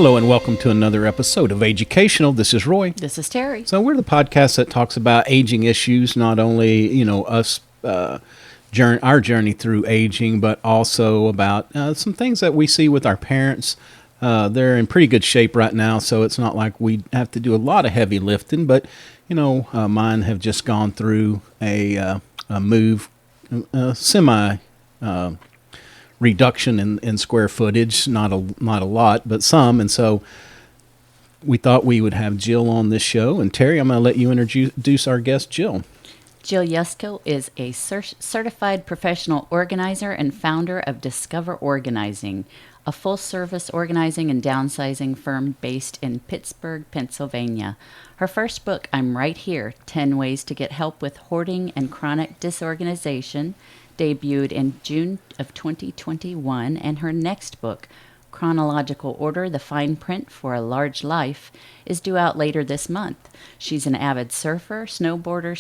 Hello and welcome to another episode of Educational. This is Roy. This is Terry. So we're the podcast that talks about aging issues, not only, us, our journey through aging, but also about some things that we see with our parents. They're in pretty good shape right now, so it's not like we have to do a lot of heavy lifting, but, mine have just gone through a move, semi reduction in square footage, not a lot, but some. And so we thought we would have Jill on this show. And Terry, I'm going to let you introduce our guest, Jill. Jill Yesko is a certified professional organizer and founder of Discover Organizing, a full-service organizing and downsizing firm based in Pittsburgh, Pennsylvania. Her first book, I'm Right Here, 10 Ways to Get Help with Hoarding and Chronic Disorganization, debuted in June of 2021, and her next book, Chronological Order, The Fine Print for a Large Life, is due out later this month. She's an avid surfer, snowboarder,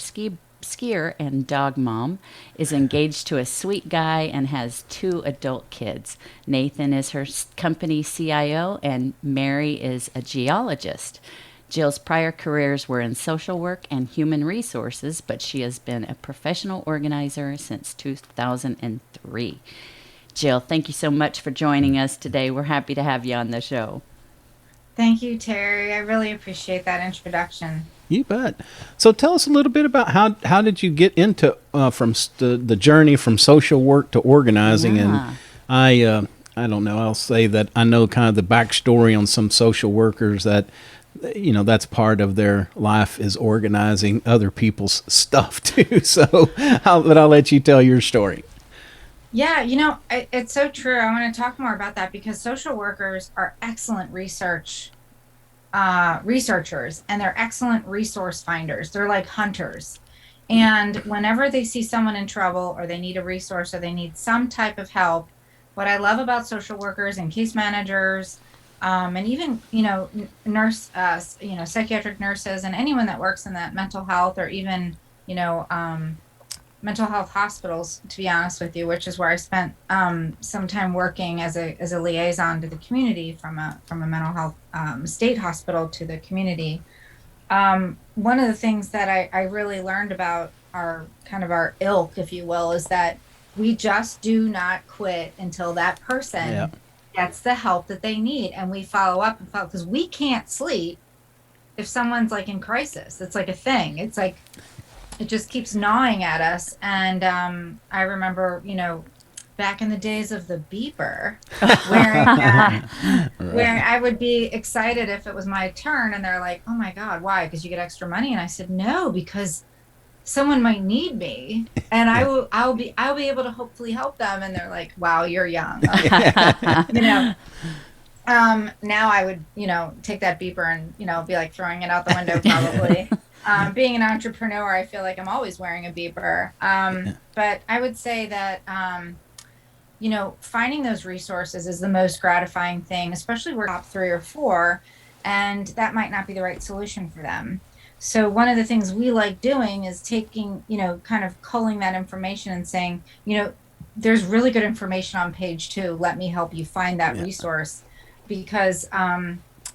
skier, and dog mom, is engaged to a sweet guy, and has 2 adult kids. Nathan is her company CIO, and Mary is a geologist. Jill's prior careers were in social work and human resources, but she has been a professional organizer since 2003. Jill, thank you so much for joining us today. We're happy to have you on the show. Thank you, Terry. I really appreciate that introduction. You bet. So tell us a little bit about how did you get into from the journey from social work to organizing? Yeah. And I don't know. I'll say that I know kind of the backstory on some social workers that that's part of their life is organizing other people's stuff too. So I'll let you tell your story. Yeah, it's so true. I want to talk more about that because social workers are excellent researchers, and they're excellent resource finders. They're like hunters. And whenever they see someone in trouble or they need a resource or they need some type of help, what I love about social workers and case managers, and even, nurse, psychiatric nurses and anyone that works in that mental health or even, mental health hospitals, to be honest with you, which is where I spent some time working as a liaison to the community from a mental health state hospital to the community. One of the things that I really learned about our ilk, if you will, is that we just do not quit until that person gets the help that they need, and we follow up because we can't sleep if someone's like in crisis. It's like a thing. It's like it just keeps gnawing at us. And I remember, back in the days of the beeper, where I would be excited if it was my turn, and they're like, "Oh my God, why? Because you get extra money?" And I said, "No, because someone might need me, and I'll be able to hopefully help them." And they're like, "Wow, you're young." Now I would, take that beeper and, be like throwing it out the window probably. Being an entrepreneur, I feel like I'm always wearing a beeper. But I would say that, finding those resources is the most gratifying thing, especially we're top 3 or 4, and that might not be the right solution for them. So one of the things we like doing is taking, kind of culling that information and saying, there's really good information on page 2. Let me help you find that resource, because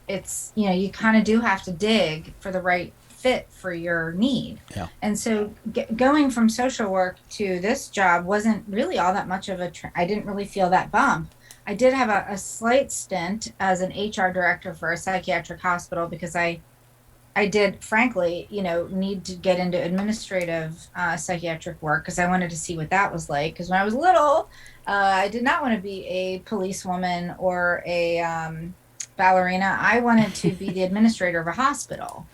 it's, you kind of do have to dig for the right fit for your need. Yeah. And so going from social work to this job wasn't really all that much of I didn't really feel that bump. I did have a slight stint as an HR director for a psychiatric hospital because I did, frankly, need to get into administrative psychiatric work because I wanted to see what that was like. Because when I was little, I did not want to be a policewoman or a ballerina. I wanted to be the administrator of a hospital.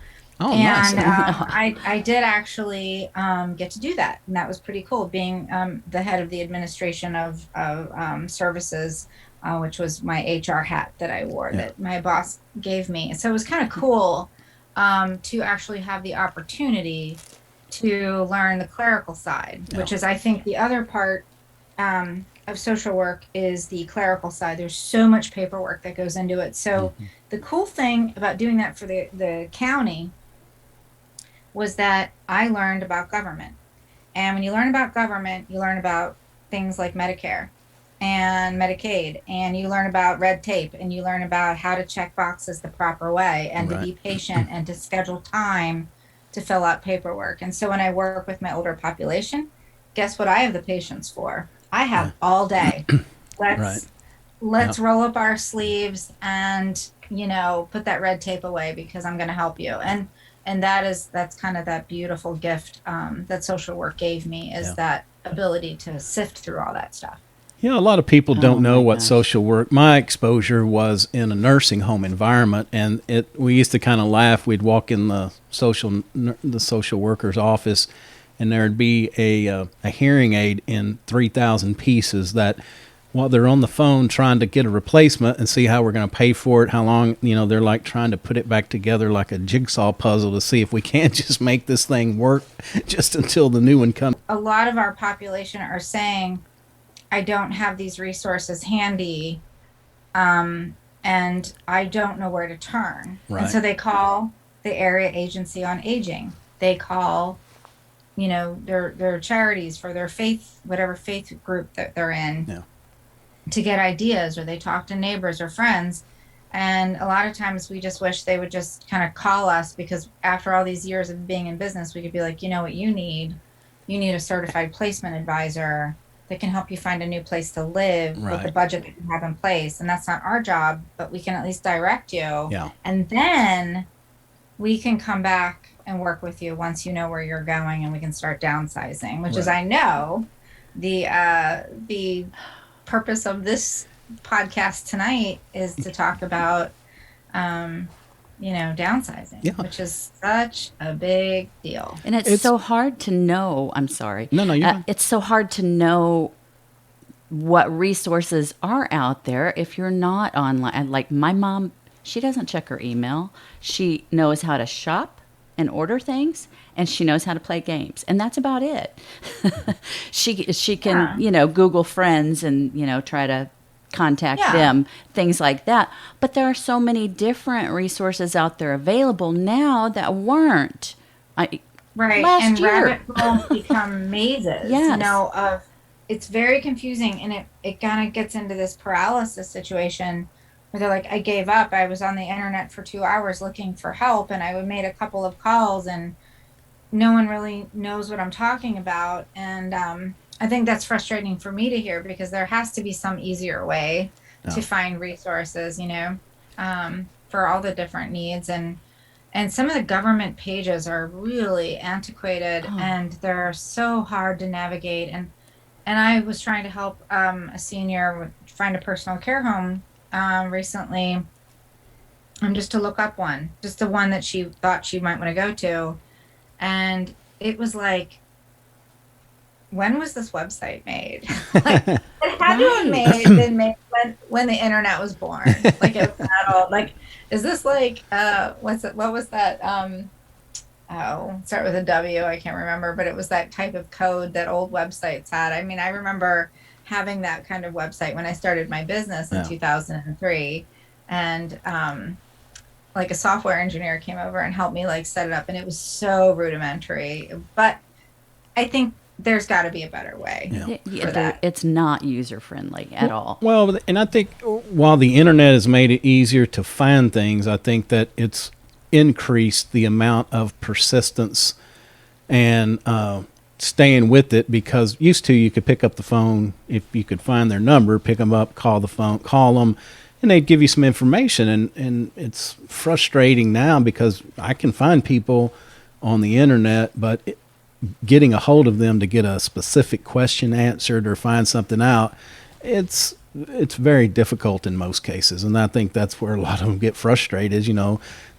Oh, and nice. I did actually get to do that. And that was pretty cool, being the head of the administration of services, which was my HR hat that I wore that my boss gave me. So it was kind of cool to actually have the opportunity to learn the clerical side, which is, I think, the other part of social work is the clerical side. There's so much paperwork that goes into it. So the cool thing about doing that for the county was that I learned about government. And when you learn about government, you learn about things like Medicare. and Medicaid, and you learn about red tape, and you learn about how to check boxes the proper way, and to Right. be patient, and to schedule time to fill out paperwork. And so when I work with my older population, guess what I have the patience for? I Yeah. have all day. Right. Let's Yeah. let's roll up our sleeves and, put that red tape away, because I'm going to help you. And that's kind of that beautiful gift, that social work gave me, is Yeah. that ability to sift through all that stuff. You know, a lot of people Oh don't know my what gosh. social work. My exposure was in a nursing home environment, and we used to kind of laugh. We'd walk in the social worker's office, and there'd be a hearing aid in 3,000 pieces that, while they're on the phone trying to get a replacement and see how we're going to pay for it, how long, they're like trying to put it back together like a jigsaw puzzle to see if we can't just make this thing work just until the new one comes. A lot of our population are saying, I don't have these resources handy, and I don't know where to turn. And Right. so they call the area agency on aging. They call, their charities for their faith, whatever faith group that they're in, Yeah. to get ideas, or they talk to neighbors or friends. And a lot of times we just wish they would just kind of call us, because after all these years of being in business, we could be like, you know what you need? You need a certified placement advisor that can help you find a new place to live with the Right. budget that you have in place. And that's not our job, but we can at least direct you. Yeah. And then we can come back and work with you once you know where you're going, and we can start downsizing, which is, Right. I know, the purpose of this podcast tonight is to talk about, downsizing, Yeah. which is such a big deal. And it's It's- so hard to know. I'm sorry. No, you're fine. It's so hard to know what resources are out there if you're not online. Like my mom, she doesn't check her email. She knows how to shop and order things, and she knows how to play games, and that's about it. She can, Google friends and, try to contact Yeah. them, things like that. But there are so many different resources out there available now that weren't Right. last And year. rabbit holes become mazes, Yes. of it's very confusing, and it kind of gets into this paralysis situation where they're like, I gave up. I was on the internet for 2 hours looking for help, and I made a couple of calls, and no one really knows what I'm talking about. And I think that's frustrating for me to hear, because there has to be some easier way to find resources, for all the different needs. And some of the government pages are really antiquated, and they're so hard to navigate. And I was trying to help a senior find a personal care home recently, just to look up one, just the one that she thought she might want to go to. And it was like, when was this website made? Like, it had to have been made when the internet was born. Like, it was that old. Like, is this like what was that? Start with a W, I can't remember, but it was that type of code that old websites had. I mean, I remember having that kind of website when I started my business in 2003, and like a software engineer came over and helped me like set it up, and it was so rudimentary. But I think there's got to be a better way for that. It's not user friendly at all. Well, and I think while the internet has made it easier to find things, I think that it's increased the amount of persistence and staying with it, because used to you could pick up the phone, if you could find their number, pick them up, call them, and they'd give you some information. And it's frustrating now, because I can find people on the internet, but getting a hold of them to get a specific question answered or find something out, it's very difficult in most cases. And I think that's where a lot of them get frustrated.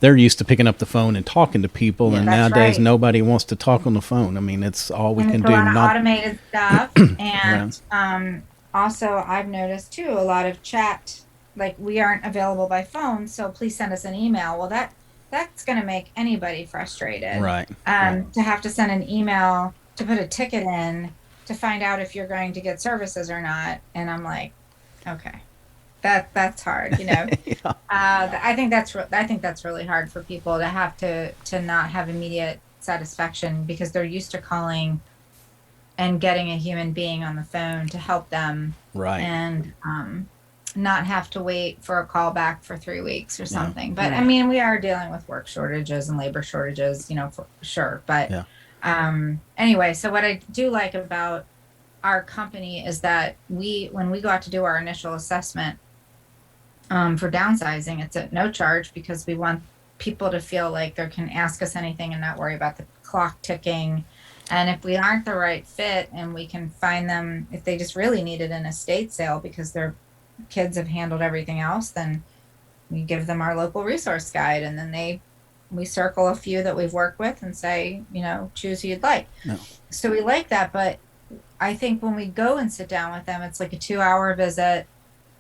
They're used to picking up the phone and talking to people, and that's nowadays right. nobody wants to talk on the phone. I mean, it's all we And can it's do. a lot of automated stuff. And Right. Also, I've noticed too, a lot of chat, like, we aren't available by phone, so please send us an email. Well, that's going to make anybody frustrated. Right. To have to send an email to put a ticket in to find out if you're going to get services or not. And I'm like, okay, that's hard, I think that's really hard for people to have to not have immediate satisfaction, because they're used to calling and getting a human being on the phone to help them, Right. and not have to wait for a call back for 3 weeks or Yeah. something. But I Right. mean, we are dealing with work shortages and labor shortages, for sure. But Yeah. anyway, so what I do like about our company is that when we go out to do our initial assessment for downsizing, it's at no charge because we want people to feel like they can ask us anything and not worry about the clock ticking. And if we aren't the right fit and we can find them, if they just really needed an estate sale because their kids have handled everything else, then we give them our local resource guide, and then we circle a few that we've worked with and say, choose who you'd like. No. So we like that. But I think when we go and sit down with them, it's like a 2-hour visit.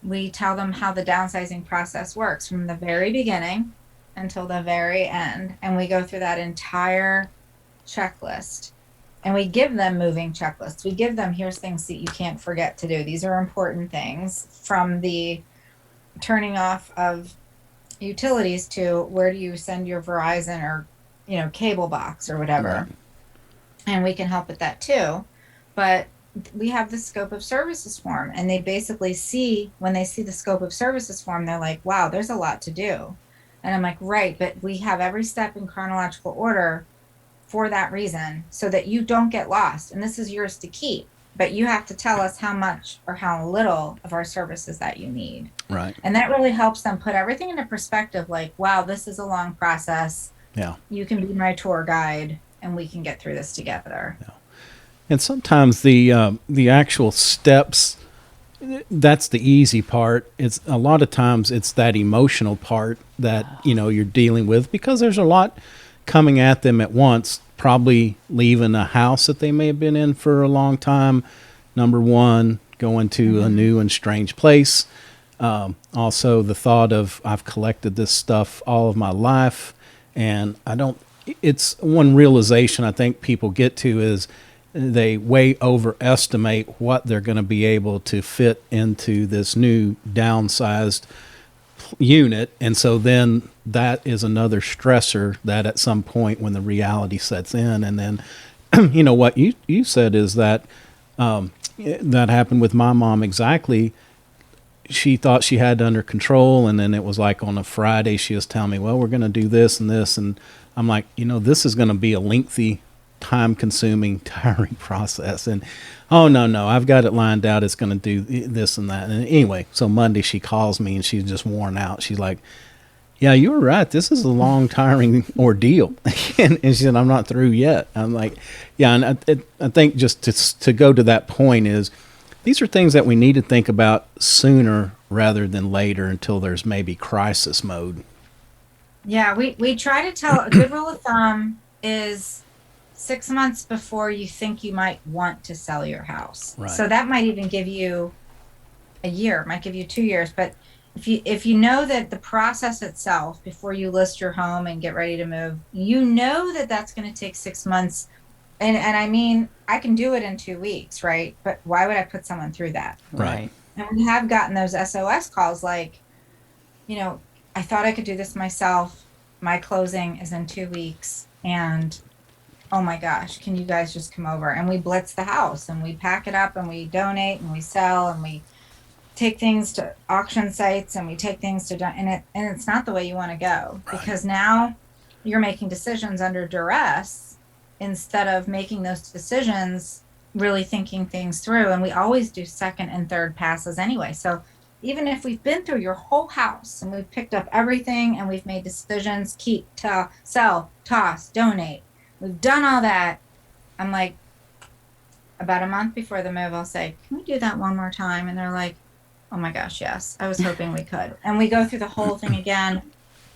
We tell them how the downsizing process works from the very beginning until the very end. And we go through that entire checklist. And we give them moving checklists. We give them, here's things that you can't forget to do. These are important things, from the turning off of utilities to where do you send your Verizon or, cable box or whatever. Right. And we can help with that too. But we have the scope of services form, and they basically when they see the scope of services form, they're like, wow, there's a lot to do. And I'm like, right, but we have every step in chronological order for that reason, so that you don't get lost. And this is yours to keep, but you have to tell us how much or how little of our services that you need. Right. And that really helps them put everything into perspective, like, wow, this is a long process. Yeah. You can be my tour guide and we can get through this together. Yeah. And sometimes the actual steps, that's the easy part. It's a lot of times it's that emotional part that you're dealing with, because there's a lot coming at them at once. Probably leaving a house that they may have been in for a long time. Number one, going to a new and strange place. Also, the thought of, I've collected this stuff all of my life, and it's one realization I think people get to is they way overestimate what they're going to be able to fit into this new downsized unit. And so then that is another stressor that at some point when the reality sets in, and then, what you said is that, that happened with my mom exactly. She thought she had it under control, and then it was like on a Friday she was telling me, well, we're going to do this and this, and I'm like, this is going to be a lengthy, time consuming, tiring process. And no, I've got it lined out, it's going to do this and that. And anyway, so Monday she calls me and she's just worn out. She's like, yeah, you were right, this is a long, tiring ordeal. And she said, I'm not through yet. I'm like, yeah. And I think just to go to that point is, these are things that we need to think about sooner rather than later, until there's maybe crisis mode. Yeah, we try to tell, a good rule of thumb is 6 months before you think you might want to sell your house. Right. So that might even give you a year, might give you 2 years. But if you know that the process itself before you list your home and get ready to move, that that's going to take 6 months. And I mean, I can do it in 2 weeks, right? But why would I put someone through that? Right. And we have gotten those SOS calls like, I thought I could do this myself. My closing is in 2 weeks. And oh my gosh, can you guys just come over? And we blitz the house and we pack it up and we donate and we sell and we take things to auction sites and we take things to, and it's not the way you want to go. Right. Because now you're making decisions under duress instead of making those decisions really thinking things through. And we always do second and third passes anyway. So even if we've been through your whole house and we've picked up everything and we've made decisions, keep, sell, toss, donate, we've done all that, I'm like, about a month before the move, I'll say, can we do that one more time? And they're like, oh my gosh, yes, I was hoping we could. And we go through the whole thing again.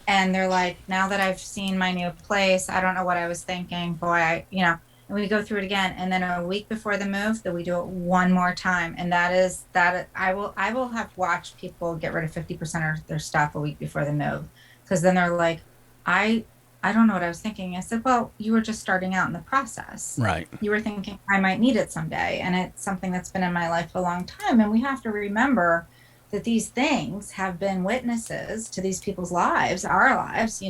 And they're like, now that I've seen my new place, I don't know what I was thinking. Boy, and we go through it again. And then a week before the move, that we do it one more time. And that I will have watched people get rid of 50% of their stuff a week before the move. Because then they're like, I don't know what I was thinking. I said, well, you were just starting out in the process. Right. You were thinking I might need it someday. And it's something that's been in my life a long time. And we have to remember that these things have been witnesses to these people's lives, our lives,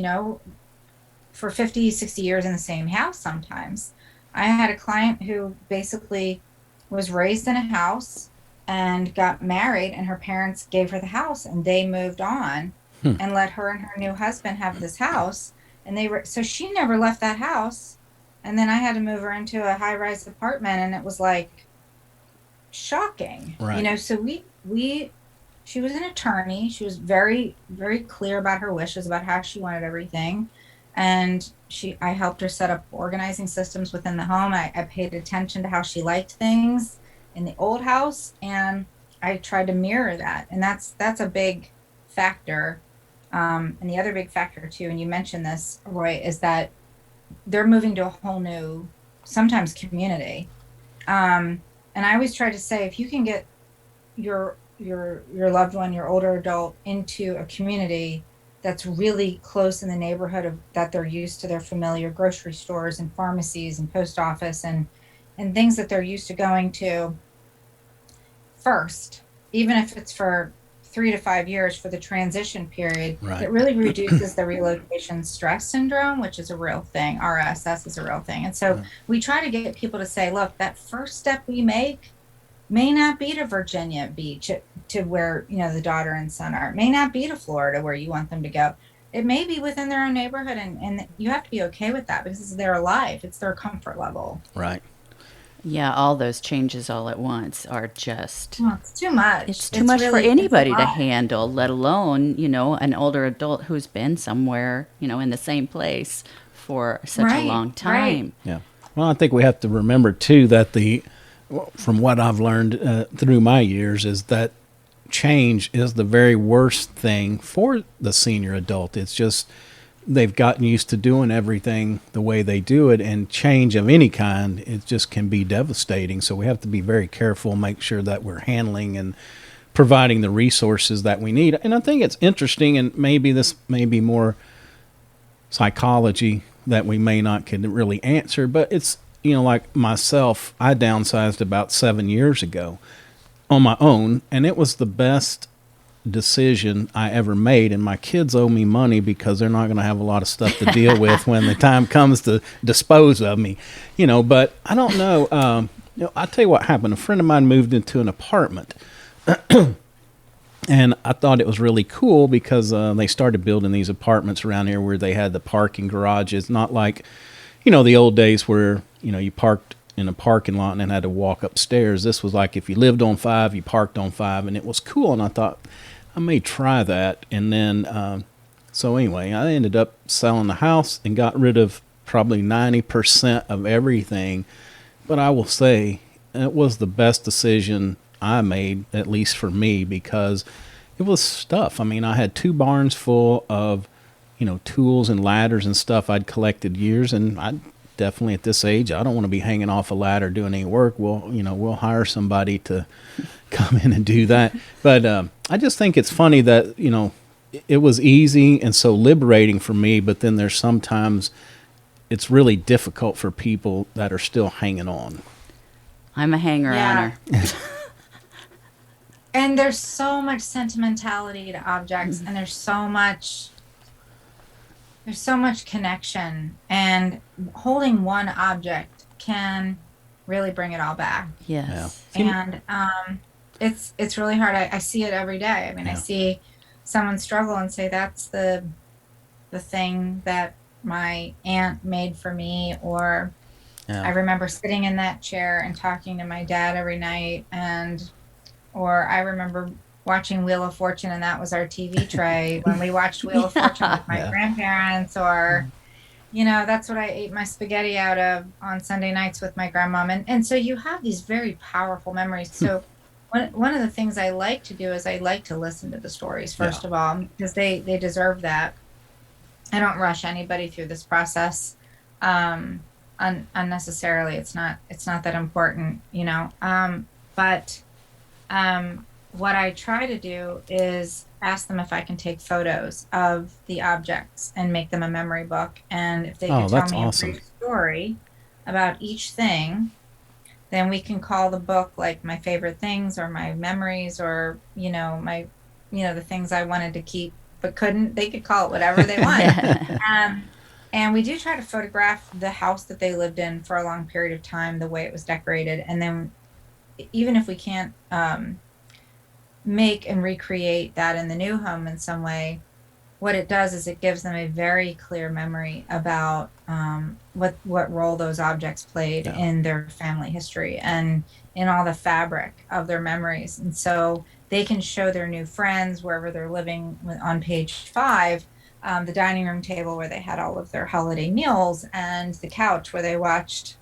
for 50, 60 years in the same house sometimes. I had a client who basically was raised in a house and got married, and her parents gave her the house, and they moved on and let her and her new husband have this house. And they were, so she never left that house. And then I had to move her into a high-rise apartment, and it was like shocking, Right. so she was an attorney. She was very, very clear about her wishes, about how she wanted everything. And I helped her set up organizing systems within the home. I paid attention to how she liked things in the old house, and I tried to mirror that. And that's a big factor. And the other big factor too, and you mentioned this, Roy, is that they're moving to a whole new, sometimes community. And I always try to say, if you can get your loved one, your older adult, into a community that's really close in the neighborhood of that they're used to, their familiar grocery stores and pharmacies and post office and things that they're used to going to first, even if it's for 3 to 5 years for the transition period, Right. it really reduces the relocation stress syndrome, which is a real thing. RSS is a real thing. And so we try to get people to say, look, that first step we make may not be to Virginia Beach, to where, the daughter and son are. It may not be to Florida where you want them to go. It may be within their own neighborhood, and you have to be okay with that because it's their life. It's their comfort level. Right. Yeah, all those changes all at once are just, Well, it's too much. it's too much for It's a anybody to lot. handle, let alone, an older adult who's been somewhere, in the same place for such a Right, long right. time. Yeah. Well, I think we have to remember too that from what I've learned through my years, is that change is the very worst thing for the senior adult. It's just they've gotten used to doing everything the way they do it, and change of any kind, it just can be devastating. So we have to be very careful, make sure that we're handling and providing the resources that we need. And I think it's interesting, and maybe this may be more psychology that we may not can really answer, but it's, like myself, I downsized about 7 years ago on my own, and it was the best decision I ever made. And my kids owe me money because they're not going to have a lot of stuff to deal with when the time comes to dispose of me, but I don't know. I'll tell you what happened. A friend of mine moved into an apartment. And I thought it was really cool because they started building these apartments around here where they had the parking garages, not like, the old days where, you parked in a parking lot and then had to walk upstairs. This was like if you lived on 5, you parked on 5, and it was cool. And I thought I may try that. And then, so anyway, I ended up selling the house and got rid of probably 90% of everything. But I will say it was the best decision I made, at least for me, because it was stuff. I mean, I had 2 barns full of, tools and ladders and stuff I'd collected years. And I definitely, at this age, I don't want to be hanging off a ladder doing any work. We'll hire somebody to come in and do that. But I just think it's funny that, it was easy and so liberating for me, but then there's sometimes it's really difficult for people that are still hanging on. I'm a hanger-oner. And there's so much sentimentality to objects, and there's so much connection, and holding one object can really bring it all back. Yes. Yeah. And it's really hard. I see it every day. I mean, I see someone struggle and say, that's the thing that my aunt made for me, or I remember sitting in that chair and talking to my dad every night, or I remember watching Wheel of Fortune, and that was our TV tray when we watched Wheel of Fortune with my grandparents, or that's what I ate my spaghetti out of on Sunday nights with my grandmom. And so you have these very powerful memories. So one of the things I like to do is I like to listen to the stories, first of all, because they deserve that. I don't rush anybody through this process unnecessarily. It's not that important, but what I try to do is ask them if I can take photos of the objects and make them a memory book. And if they can tell me a brief story about each thing, then we can call the book like my favorite things, or my memories, or, the things I wanted to keep but couldn't. They could call it whatever they want. And we do try to photograph the house that they lived in for a long period of time, the way it was decorated. And then even if we can't make and recreate that in the new home in some way, what it does is it gives them a very clear memory about what role those objects played Yeah. in their family history and in all the fabric of their memories. And so they can show their new friends wherever they're living on page 5, the dining room table where they had all of their holiday meals and the couch where they watched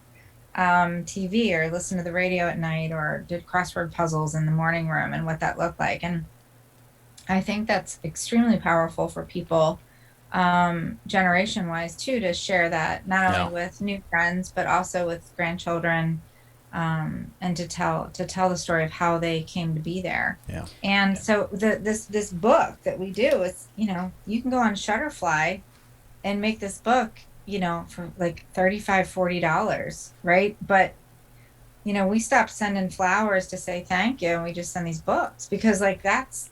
TV or listened to the radio at night or did crossword puzzles in the morning room and what that looked like. And I think that's extremely powerful for people, generation wise too, to share that not Yeah. only with new friends but also with grandchildren, and to tell the story of how they came to be there. Yeah. And so this book that we do is, you can go on Shutterfly and make this book, for like $35-$40, right? But we stopped sending flowers to say thank you, and we just send these books because like that's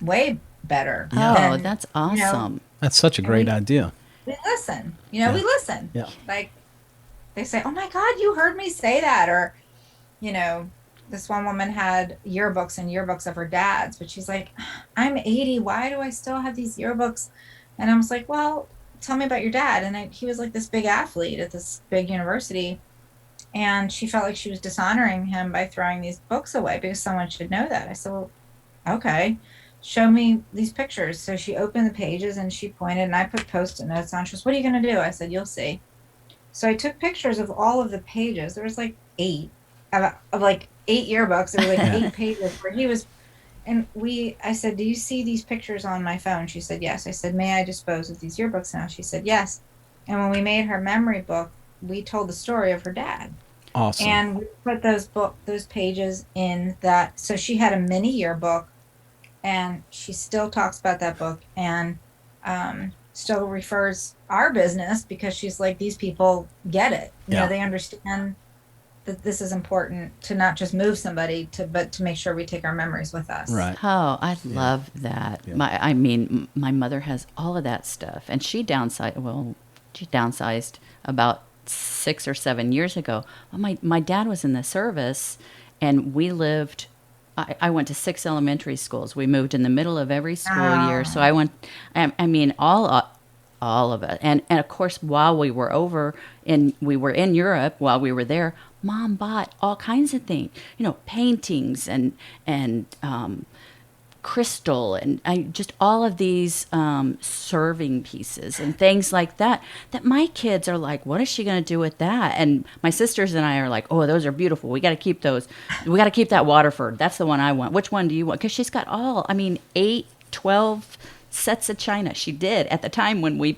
way better Yeah. Oh, than, that's you know, awesome. That's such a and great idea. we listen, Yeah. we listen. Yeah. Like they say, oh my God, you heard me say that. Or, you know, this one woman had yearbooks and yearbooks of her dad's, but she's like, I'm 80. Why do I still have these yearbooks? And I was like, well, tell me about your dad. And he was like this big athlete at this big university. And she felt like she was dishonoring him by throwing these books away because someone should know that. I said, well, okay, show me these pictures. So she opened the pages and she pointed, and I put Post-it notes on. She goes, what are you going to do? I said, you'll see. So I took pictures of all of the pages. There was like of like 8 yearbooks. There were like Yeah. 8 pages where he was. And I said, do you see these pictures on my phone? She said, yes. I said, may I dispose of these yearbooks now? She said, yes. And when we made her memory book, we told the story of her dad. Awesome. And we put those pages in that. So she had a mini yearbook, and she still talks about that book, and still refers our business because she's like, these people get it. Yeah. They understand that this is important to not just move somebody but to make sure we take our memories with us. Right. Oh, I love that. Yeah. My mother has all of that stuff, and she downsized. Well, she downsized about 6 or 7 years ago. Well, my dad was in the service, and we lived. I went to 6 elementary schools. We moved in the middle of every school year, so I went. I mean, all of it, and of course, while we were we were in Europe. While we were there, Mom bought all kinds of things. Paintings and crystal and just all of these serving pieces and things like that my kids are like, what is she going to do with that? And my sisters and I are like, oh, those are beautiful, we got to keep those, we got to keep that Waterford, that's the one I want. Which one do you want? Because she's got 12 sets of china. She did at the time when we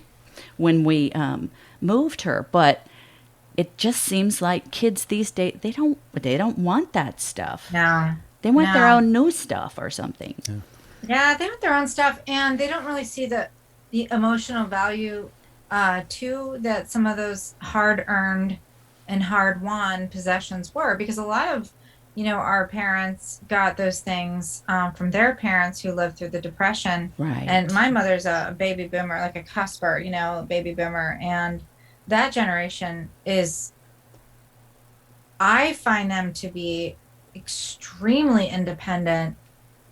moved her. But it just seems like kids these days, they don't want that stuff. No. They want their No. own new stuff or something. Yeah, they want their own stuff, and they don't really see the emotional value to that some of those hard earned and hard won possessions were, because a lot of our parents got those things from their parents who lived through the Depression. Right. And my mother's a baby boomer, like a cusper, baby boomer, and that generation I find them to be extremely independent.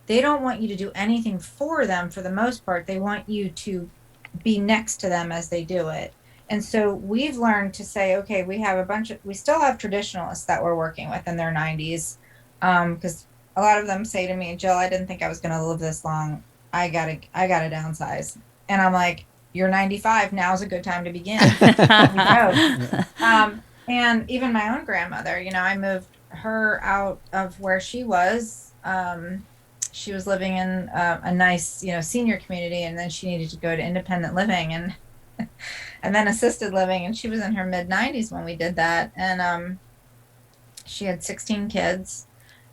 They don't want you to do anything for them for the most part. They want you to be next to them as they do it. And so we've learned to say, okay, we still have traditionalists that we're working with in their 90s. Because a lot of them say to me, Jill, I didn't think I was going to live this long. I gotta downsize. And I'm like, you're 95. Now's a good time to begin. And even my own grandmother, I moved her out of where she was. She was living in a nice, senior community, and then she needed to go to independent living and and then assisted living. And she was in her mid 90s when we did that. And she had 16 kids.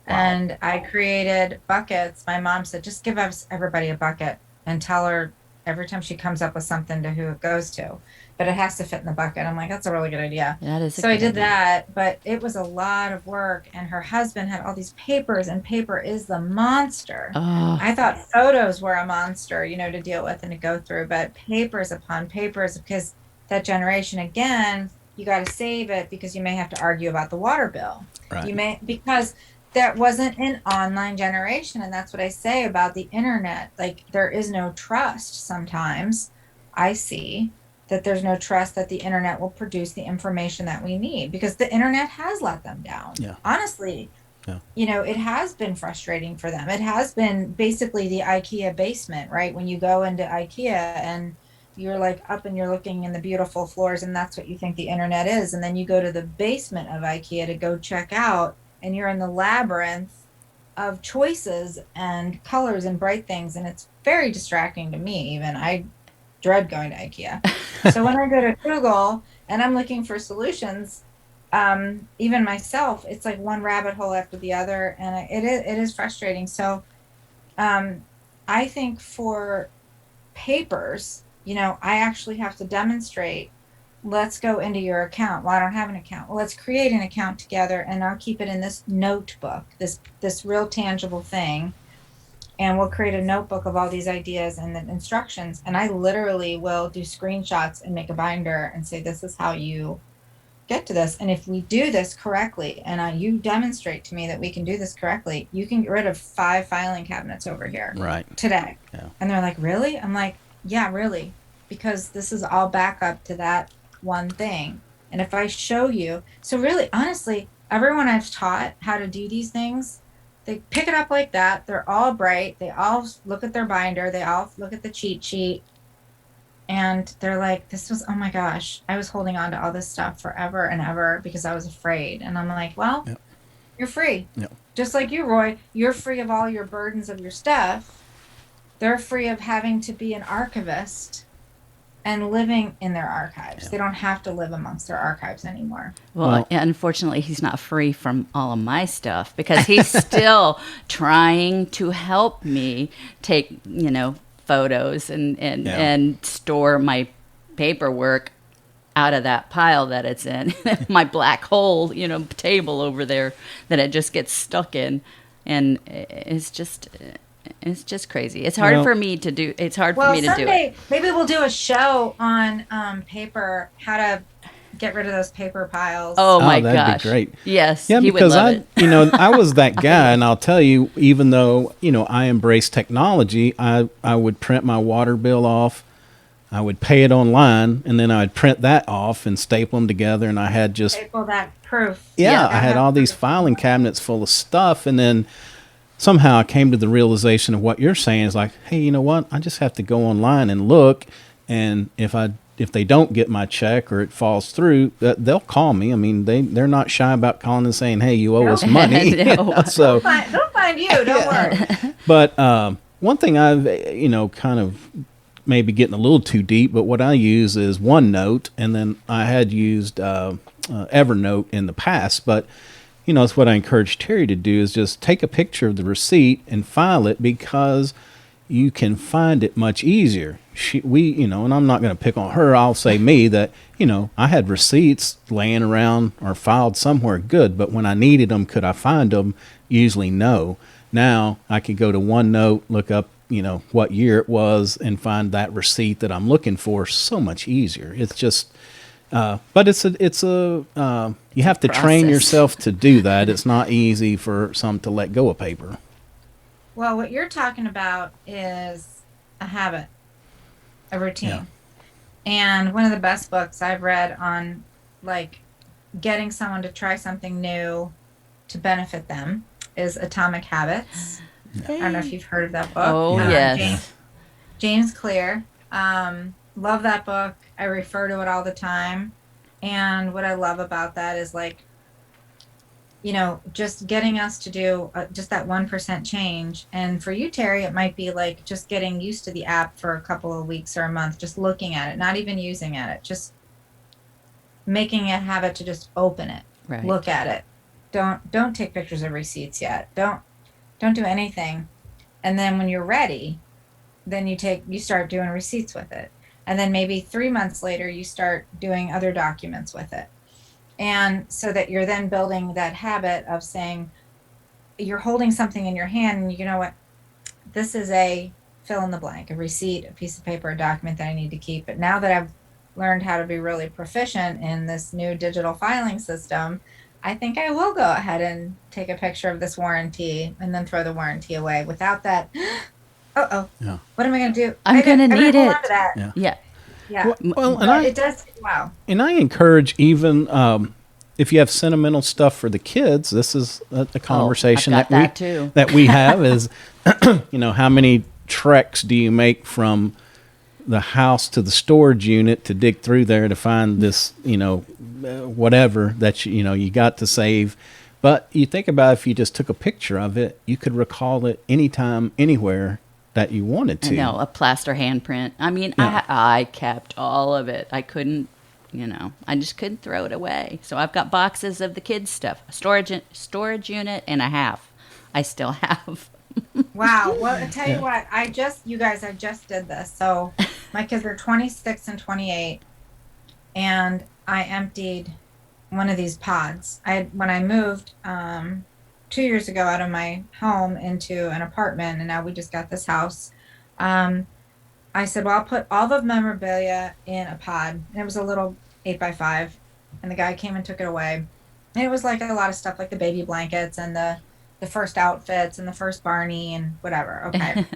Wow. And I created buckets. My mom said, just give everybody a bucket and tell her every time she comes up with something to who it goes to, but it has to fit in the bucket. I'm like, that's a really good idea. That is. So I did that, but it was a lot of work. And her husband had all these papers, and paper is the monster. Oh. I thought photos were a monster, to deal with and to go through, but papers upon papers, because that generation again, you got to save it because you may have to argue about the water bill. Right. You may, because that wasn't an online generation. And that's what I say about the internet. Like, there is no trust sometimes. I see that there's no trust that the internet will produce the information that we need because the internet has let them down. Yeah. Honestly, Yeah. it has been frustrating for them. It has been basically the IKEA basement, right? When you go into IKEA and you're like up and you're looking in the beautiful floors and that's what you think the internet is. And then you go to the basement of IKEA to go check out and you're in the labyrinth of choices and colors and bright things. And it's very distracting to me. Even I dread going to IKEA. So when I go to Google and I'm looking for solutions, even myself, it's like one rabbit hole after the other, and it is frustrating. So, I think for papers, I actually have to demonstrate. Let's go into your account. Well, I don't have an account. Well, let's create an account together, and I'll keep it in this notebook, this real tangible thing, and we'll create a notebook of all these ideas and the instructions. And I literally will do screenshots and make a binder and say, this is how you get to this. And if we do this correctly, and you demonstrate to me that we can do this correctly, you can get rid of 5 filing cabinets over here today. Yeah. And they're like, really? I'm like, yeah, really, because this is all backup to that one thing. And if I show you, so really, honestly, everyone I've taught how to do these things, they pick it up like that. They're all bright. They all look at their binder. They all look at the cheat sheet. And they're like, oh my gosh, I was holding on to all this stuff forever and ever because I was afraid. And I'm like, well, Yep. You're free. Yep. Just like you, Roy, you're free of all your burdens of your stuff. They're free of having to be an archivist and living in their archives. Yeah. They don't have to live amongst their archives anymore. Well, unfortunately, he's not free from all of my stuff because he's still trying to help me take, photos and store my paperwork out of that pile that it's in. My black hole, table over there that it just gets stuck in. And it's just crazy. It's hard for me to do. It's hard for me to do it. Someday, maybe we'll do a show on paper, how to get rid of those paper piles. Oh my that'd gosh. be great. Yes. Yeah, he because would love it. I was that guy, and I'll tell you, even though, I embrace technology, I would print my water bill off, I would pay it online, and then I would print that off and staple them together, and I had just... Staple that proof. Yeah, I had all these filing cabinets full of stuff, and then somehow I came to the realization of what you're saying is like, hey, you know what? I just have to go online and look, and if they don't get my check or it falls through, they'll call me. I mean, they're not shy about calling and saying, hey, you owe us money. No. So they'll find you. Don't worry. But one thing I've, kind of maybe getting a little too deep, but what I use is OneNote, and then I had used Evernote in the past, but it's what I encourage Terry to do is just take a picture of the receipt and file it because you can find it much easier. And I'm not going to pick on her. I'll say me that, I had receipts laying around or filed somewhere good, but when I needed them, could I find them? Usually no. Now I could go to OneNote, look up, what year it was and find that receipt that I'm looking for so much easier. It's just, but you have to train yourself to do that. It's not easy for some to let go of paper. Well, what you're talking about is a habit, a routine. Yeah. And one of the best books I've read on getting someone to try something new to benefit them is Atomic Habits. I don't know if you've heard of that book. Oh, yes. James Clear. Love that book. I refer to it all the time. And what I love about that is just getting us to do just that 1% change. And for you, Terry, it might be just getting used to the app for a couple of weeks or a month, just looking at it, not even using it, just making it a habit to just open it, look at it. Don't take pictures of receipts yet. Don't do anything. And then when you're ready, then you start doing receipts with it. And then maybe 3 months later, you start doing other documents with it. And so that you're then building that habit of saying, you're holding something in your hand and you know what, this is a fill in the blank, a receipt, a piece of paper, a document that I need to keep. But now that I've learned how to be really proficient in this new digital filing system, I think I will go ahead and take a picture of this warranty and then throw the warranty away without that. Uh-oh. Yeah. What am I going to do? I'm going to need hold on it. to that. Yeah. Yeah. Yeah. Well, But it does. Wow. and I encourage even if you have sentimental stuff for the kids, this is a conversation I've got that that too. that we have is, how many treks do you make from the house to the storage unit to dig through there to find this, whatever that you got to save. But you think about if you just took a picture of it, you could recall it anytime, anywhere that you wanted to. I know, a plaster handprint. I mean, Yeah. I kept all of it. I couldn't, I just couldn't throw it away. So I've got boxes of the kids' stuff, a storage unit and a half. I still have. Wow. Well, I tell you what, I just did this. So my kids are 26 and 28, and I emptied one of these pods. When I moved 2 years ago out of my home into an apartment, and now we just got this house. I said, well, I'll put all the memorabilia in a pod. And it was a little 8x5, and the guy came and took it away. And it was like a lot of stuff, like the baby blankets and the first outfits and the first Barney and whatever. Okay.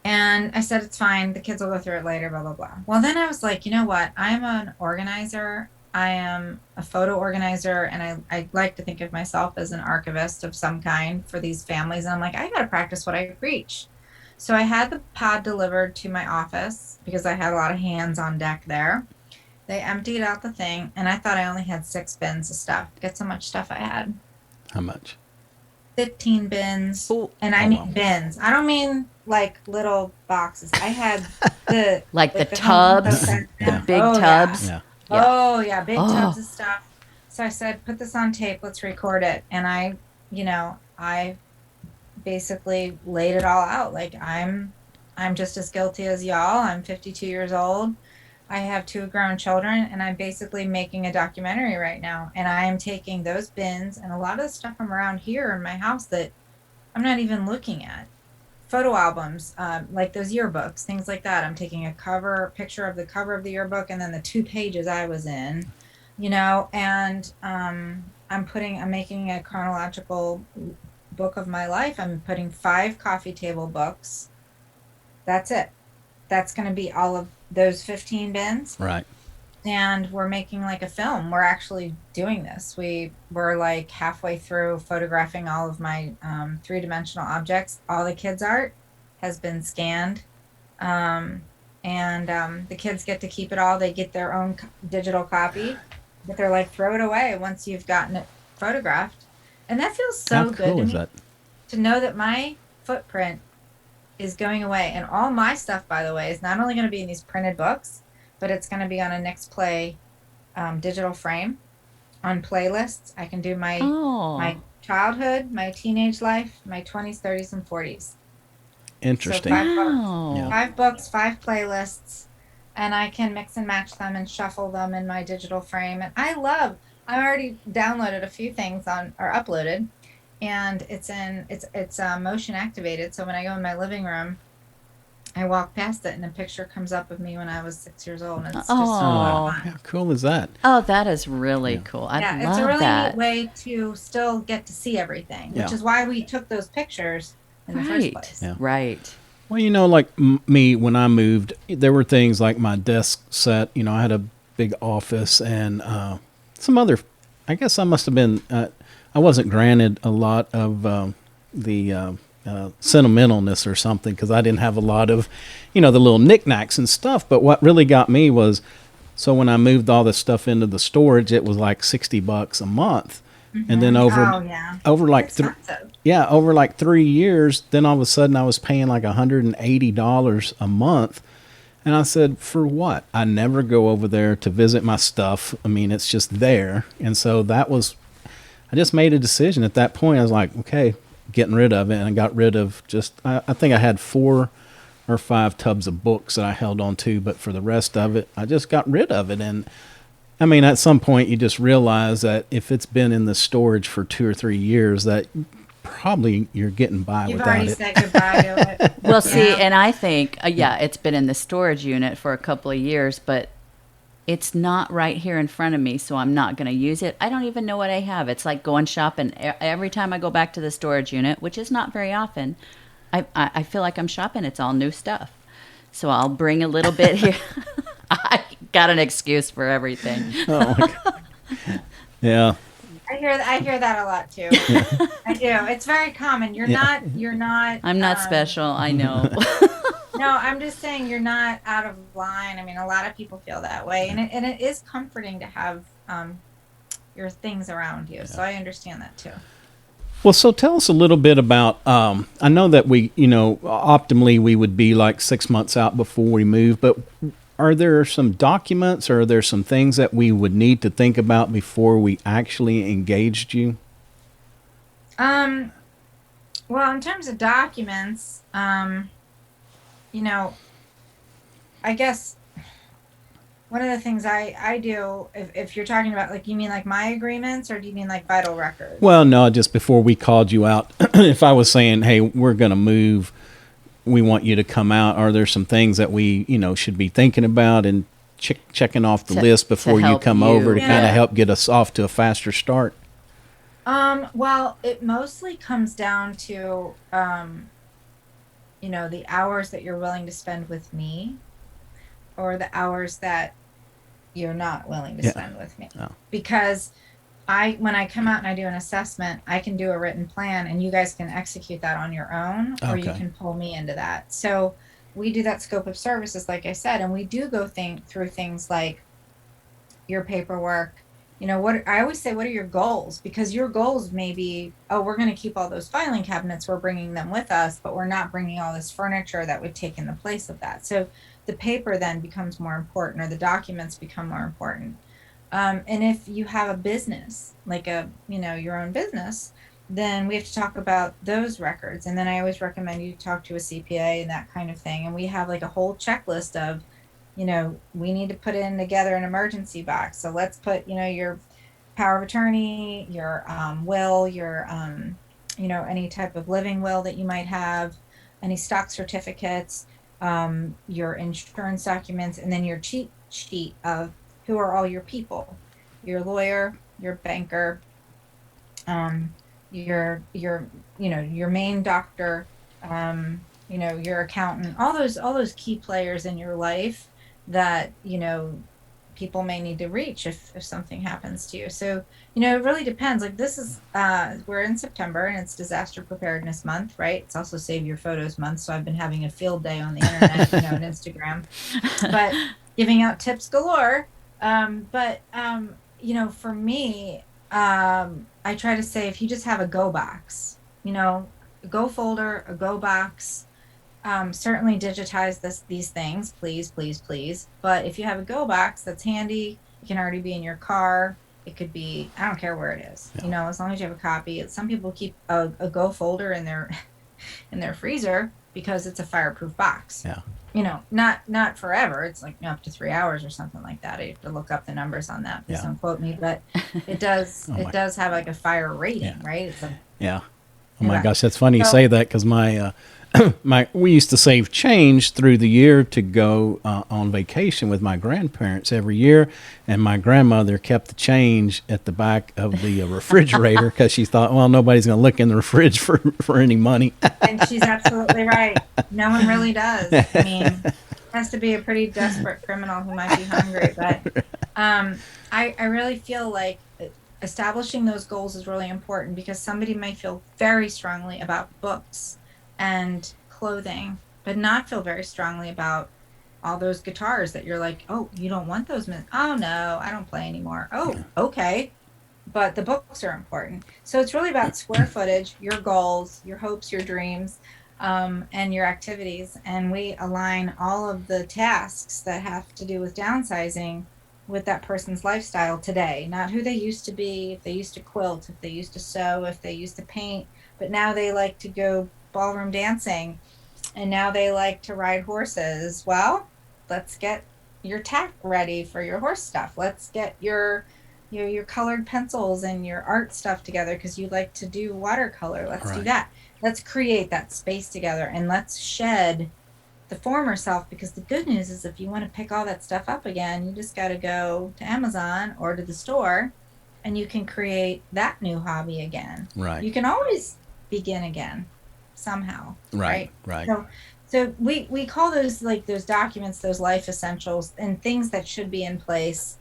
And I said, it's fine. The kids will go through it later, blah, blah, blah. Well, then I was like, you know what? I'm an organizer. I am a photo organizer, and I like to think of myself as an archivist of some kind for these families. And I'm like, I got to practice what I preach. So I had the pod delivered to my office because I had a lot of hands on deck there. They emptied out the thing, and I thought I only had 6 bins of stuff. Guess how much stuff I had? How much? 15 bins. Ooh. And I mean bins. I don't mean like little boxes. I had the Like the Home tubs, Depot the big Oh, yeah. tubs. Yeah. Yeah. Oh yeah, big Oh. tubs of stuff. So I said, put this on tape, let's record it. And I basically laid it all out. Like I'm just as guilty as y'all. I'm 52 years old. I have 2 grown children, and I'm basically making a documentary right now. And I am taking those bins and a lot of the stuff from around here in my house that I'm not even looking at. Photo albums, like those yearbooks, things like that. I'm taking a picture of the cover of the yearbook and then the 2 pages I was in, and I'm making a chronological book of my life. I'm putting 5 coffee table books. That's it. That's going to be all of those 15 bins. Right. And we're making like a film. We're actually doing this. We're like halfway through photographing all of my 3-dimensional objects. All the kids' art has been scanned. And the kids get to keep it all. They get their own digital copy, but they're like, throw it away once you've gotten it photographed. And that feels so How good cool to is me, that? to know that my footprint is going away. And all my stuff, by the way, is not only going to be in these printed books, but it's going to be on a Next Play digital frame on playlists. I can do my childhood, my teenage life, my 20s, 30s, and 40s. Interesting. So 5 books, Wow. Yeah. 5 books, 5 playlists, and I can mix and match them and shuffle them in my digital frame. And I already downloaded a few things or uploaded, and it's motion activated. So when I go in my living room, I walk past it and a picture comes up of me when I was 6 years old. And it's just so Oh. fun. How cool is that? Oh, that is really Yeah. cool. I Yeah, love it's a really that. neat way to still get to see everything, which Yeah. is why we took those pictures in the first place. Yeah. Right. Well, like me, when I moved, there were things like my desk set. I had a big office and some other. I guess I must have been. I wasn't granted a lot of the sentimentalness or something because I didn't have a lot of, the little knickknacks and stuff. But what really got me was, so when I moved all this stuff into the storage, it was like $60 a month, and then over like over like 3 years, then all of a sudden I was paying like $180 a month. And I said, for what? I never go over there to visit my stuff. I mean, it's just there. And so I just made a decision at that point. I was like, okay, getting rid of it. And I got rid of I think I had 4 or 5 tubs of books that I held on to. But for the rest of it, I just got rid of it. And I mean, at some point you just realize that if it's been in the storage for 2 or 3 years, that probably you're getting by You've without already it. said goodbye to it. Well, see, Yeah. and I think, yeah, it's been in the storage unit for a couple of years, but it's not right here in front of me, so I'm not going to use it. I don't even know what I have. It's like going shopping. Every time I go back to the storage unit, which is not very often, I feel like I'm shopping. It's all new stuff. So I'll bring a little bit here. I got an excuse for everything. Oh my God. Yeah. I hear that a lot too. I do. It's very common. You're not I'm not special, I know. no, I'm just saying you're not out of line. I mean, a lot of people feel that way, and it is comforting to have your things around you. So I understand that too. Well, so tell us a little bit about. I know that we, optimally we would be like 6 months out before we move, but are there some documents or are there some things that we would need to think about before we actually engaged you? Well, in terms of documents, I guess one of the things I do, if you're talking about, like, you mean like my agreements, or do you mean like vital records? Well, no, just before we called you out, if I was saying, hey, we're going to move, we want you to come out, are there some things that we, should be thinking about and checking off the list before you help come you. over to kind Yeah. of help get us off to a faster start? Well, it mostly comes down to, the hours that you're willing to spend with me, or the hours that you're not willing to Yeah. spend with me. Oh. Because when I come out and I do an assessment, I can do a written plan and you guys can execute that on your own, or you Okay. can pull me into that. So we do that scope of services, like I said, and we do go through things like your paperwork. What I always say, what are your goals? Because your goals may be, oh, we're going to keep all those filing cabinets, we're bringing them with us, but we're not bringing all this furniture that would take in the place of that. So the paper then becomes more important, or the documents become more important. And if you have a business, like your own business, then we have to talk about those records. And then I always recommend you talk to a CPA and that kind of thing. And we have like a whole checklist of, we need to put in together an emergency box. So let's put, your power of attorney, your will, your, any type of living will that you might have, any stock certificates, your insurance documents, and then your cheat sheet of who are all your people, your lawyer, your banker, your main doctor, your accountant, all those key players in your life that, people may need to reach if something happens to you. So, it really depends. Like, this is, we're in September and it's disaster preparedness month, right? It's also save your photos month. So I've been having a field day on the internet, and Instagram, but giving out tips galore. For me, I try to say, if you just have a go box, a go folder, a go box, certainly digitize these things, please, please, please. But if you have a go box that's handy, it can already be in your car. It could be, I don't care where it is, Yeah. as long as you have a copy. Some people keep a go folder in their in their freezer because it's a fireproof box. Yeah. Not forever. It's like up to 3 hours or something like that. I have to look up the numbers on that. Please Yeah. don't quote me, but it does. Oh It does have like a fire rating, Yeah. right? It's a Yeah. Oh my Yeah. gosh, that's funny you So- say that, because we used to save change through the year to go on vacation with my grandparents every year, and my grandmother kept the change at the back of the refrigerator because she thought, well, nobody's going to look in the fridge for any money. And she's absolutely right. No one really does. I mean, it has to be a pretty desperate criminal who might be hungry. But I really feel like establishing those goals is really important, because somebody may feel very strongly about books and clothing, but not feel very strongly about all those guitars that you're like, oh, you don't want those? Oh, no, I don't play anymore. Oh, okay. But the books are important. So it's really about square footage, your goals, your hopes, your dreams, and your activities. And we align all of the tasks that have to do with downsizing with that person's lifestyle today, not who they used to be, if they used to quilt, if they used to sew, if they used to paint, but now they like to go ballroom dancing, and now they like to ride horses. Well, let's get your tack ready for your horse stuff. Let's get your your colored pencils and your art stuff together because you like to do watercolor. Let's do Right. that. Let's create that space together and let's shed the former self, because the good news is if you want to pick all that stuff up again, you just got to go to Amazon or to the store and you can create that new hobby again. Right. You can always begin again somehow. Right. Right. Right. So we call those, like, those documents, those life essentials and things that should be in place,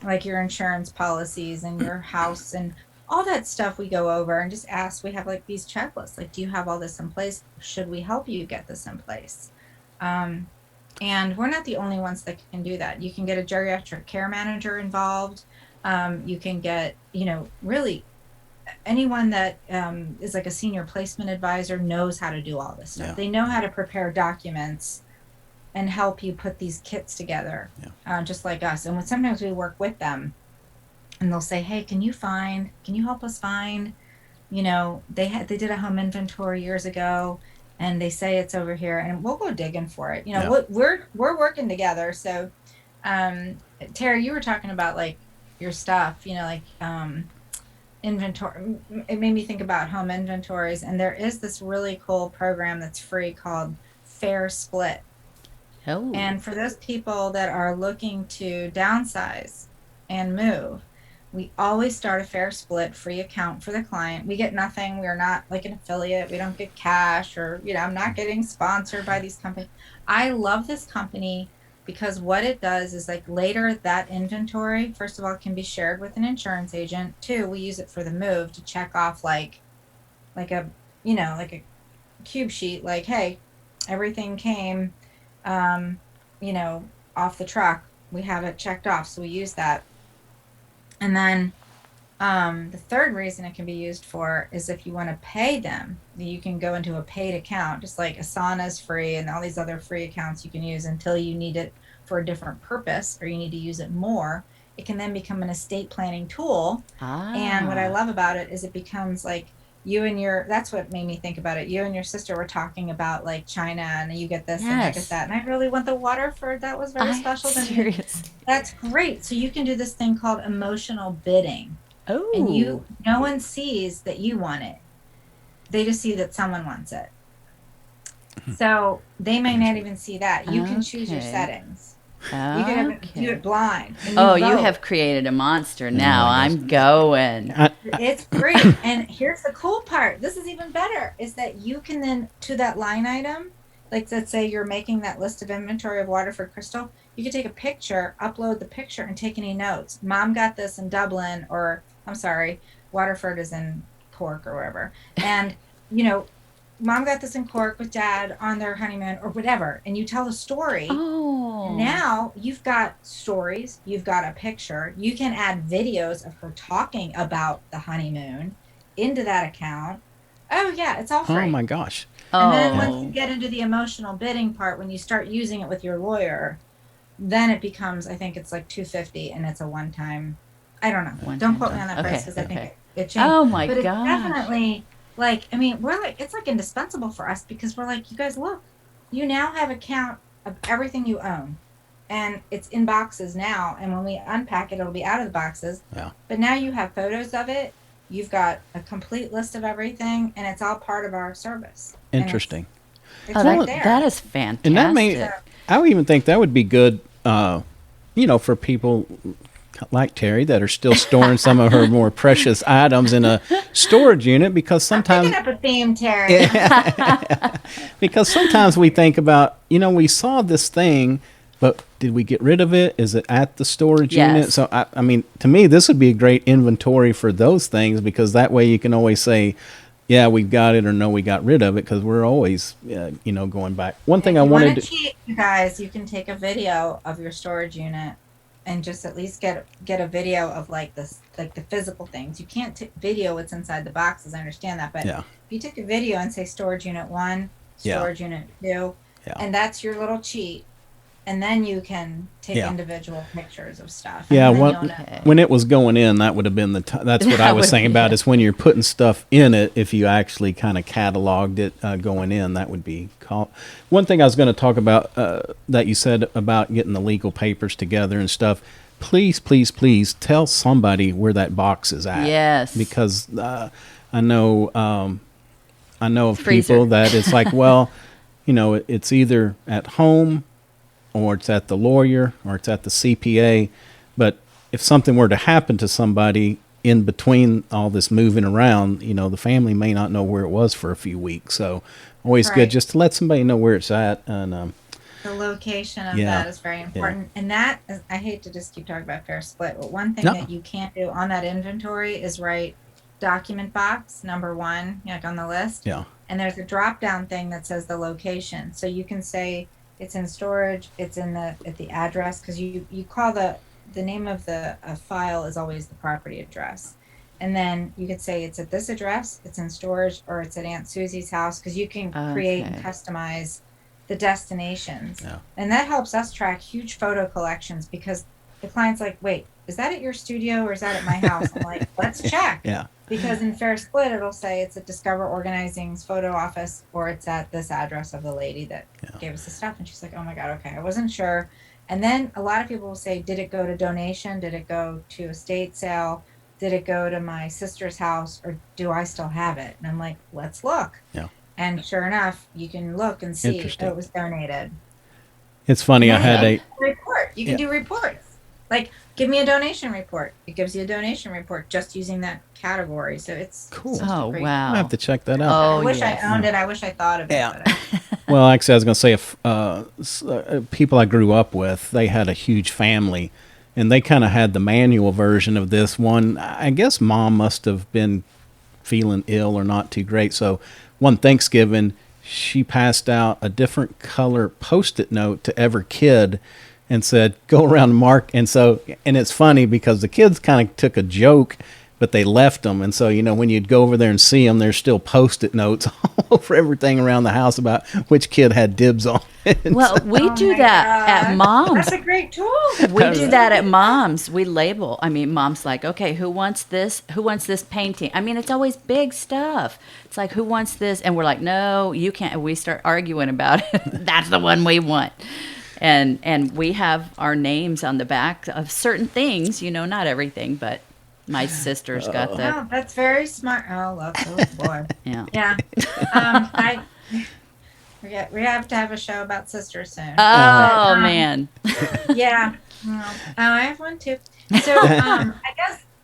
like your insurance policies and your house and all that stuff we go over and just ask. We have like these checklists, like, do you have all this in place? Should we help you get this in place? And we're not the only ones that can do that. You can get a geriatric care manager involved. You can get, really anyone that is like a senior placement advisor knows how to do all this stuff. Yeah. They know how to prepare documents and help you put these kits together, just like us. And sometimes we work with them and they'll say, hey, can you help us find, they did a home inventory years ago and they say it's over here, and we'll go digging for it. We're working together. So, Terry, you were talking about like your stuff, inventory. It made me think about home inventories, and there is this really cool program that's free called Fair Split. Oh. And for those people that are looking to downsize and move, we always start a fair split free account for the client. We get nothing. We're not like an affiliate. We don't get cash, or, I'm not getting sponsored by these companies. I love this company because what it does is, like, later that inventory, first of all, can be shared with an insurance agent. Two, we use it for the move to check off like a cube sheet, like, hey, everything came, off the truck. We have it checked off. So we use that. And then the third reason it can be used for is if you want to pay them, you can go into a paid account, just like Asana's free and all these other free accounts you can use until you need it for a different purpose or you need to use it more. It can then become an estate planning tool. And what I love about it is it becomes like that's what made me think about it. You and your sister were talking about like China, and you get this and I get that. And I really want the Waterford. That was very special to me. That's great. So you can do this thing called emotional bidding. Oh. And no one sees that you want it. They just see that someone wants it. So they may not even see that. You can choose your settings. You can do it blind. You have created a monster now. I'm going. It's great. And here's the cool part. This is even better, is that you can then, to that line item, like let's say you're making that list of inventory of Waterford Crystal, you can take a picture, upload the picture, and take any notes. Mom got this in Dublin, or I'm sorry, Waterford is in Cork or wherever. And, Mom got this in Cork with Dad on their honeymoon or whatever, and you tell a story. Oh. Now you've got stories, you've got a picture. You can add videos of her talking about the honeymoon into that account. Oh, yeah, it's all free. Oh, my gosh. And then once you get into the emotional bidding part, when you start using it with your lawyer, then it becomes, I think it's like $250, and it's a one-time. I don't know. Don't quote me on that price because I think it changed. Oh, my gosh. But it's definitely... we're like, it's like indispensable for us because we're like, you guys, look, you now have a count of everything you own, and it's in boxes now. And when we unpack it, it'll be out of the boxes. Yeah. But now you have photos of it. You've got a complete list of everything, and it's all part of our service. Interesting. It's right there. That is fantastic. And I would even think that would be good, for people like Terry that are still storing some of her more precious items in a storage unit, because sometimes I'm picking up a theme, Terry. Because sometimes we think about, we saw this thing, but did we get rid of it? Is it at the storage unit? So I mean, to me, this would be a great inventory for those things, because that way you can always say, yeah, we've got it, or no, we got rid of it, because we're always, going back. One thing I wanted to cheat, you guys, you can take a video of your storage unit and just at least get a video of like this, like the physical things. You can't video what's inside the boxes. I understand that, but if you take a video and say storage unit 1, storage unit 2, and that's your little cheat, and then you can take individual pictures of stuff. Yeah, when it was going in, that would have been that's what I was saying about is when you're putting stuff in it, if you actually kind of cataloged it going in, that would be called. One thing I was going to talk about that you said about getting the legal papers together and stuff, please, please, please tell somebody where that box is at. Yes. Because I know of Freezer. people that it's like, well, it's either at home or it's at the lawyer or it's at the CPA. But if something were to happen to somebody in between all this moving around, the family may not know where it was for a few weeks. So always good Right. just to let somebody know where it's at. And The location of Yeah. that is very important. And that is, I hate to just keep talking about fair split, but one thing No. that you can't do on that inventory is write document box number 1, like on the list. yeah, And there's a drop down thing that says the location. So you can say it's in storage, it's in at the address, because you call the name of the file is always the property address. And then you could say it's at this address, it's in storage, or it's at Aunt Susie's house, because you can create and Okay. customize the destinations. Yeah. And that helps us track huge photo collections, because the client's like, wait, is that at your studio or is that at my house? I'm like, let's check. yeah, Because in Fair Split, it'll say it's at Discover Organizing's photo office, or it's at this address of the lady that gave us the stuff. And she's like, oh my God, okay, I wasn't sure. And then a lot of people will say, did it go to donation? Did it go to estate sale? Did it go to my sister's house? Or do I still have it? And I'm like, let's look. yeah. And sure enough, you can look and see Interesting. it was donated. It's funny. I And had then a report. You can Yeah. do reports. Like, give me a donation report. It gives you a donation report just using that category. So it's Cool. such a Oh, great- wow. I have to check that out. Oh, I wish yes. I owned it. I wish I thought of it. Yeah. But Well, actually, I was going to say, if people I grew up with, they had a huge family, and they kind of had the manual version of this one. I guess mom must have been feeling ill or not too great. So one Thanksgiving, she passed out a different color Post-it note to every kid and said, go around and mark. And it's funny because the kids kind of took a joke, but they left them. And so, when you'd go over there and see them, there's still Post-it notes all over everything around the house about which kid had dibs on it. And Well, we Oh do my that at God. mom's. That's a great tool. We do that at mom's. We label. I mean, mom's like, okay, who wants this? Who wants this painting? I mean, it's always big stuff. It's like, who wants this? And we're like, no, you can't. And we start arguing about it. That's the one we want. And we have our names on the back of certain things, not everything, but my sister's got the, Oh, that's very smart. Oh, love, oh boy. yeah. Yeah. We have to have a show about sisters soon. Oh, But, man. Yeah. Well, I have one too. So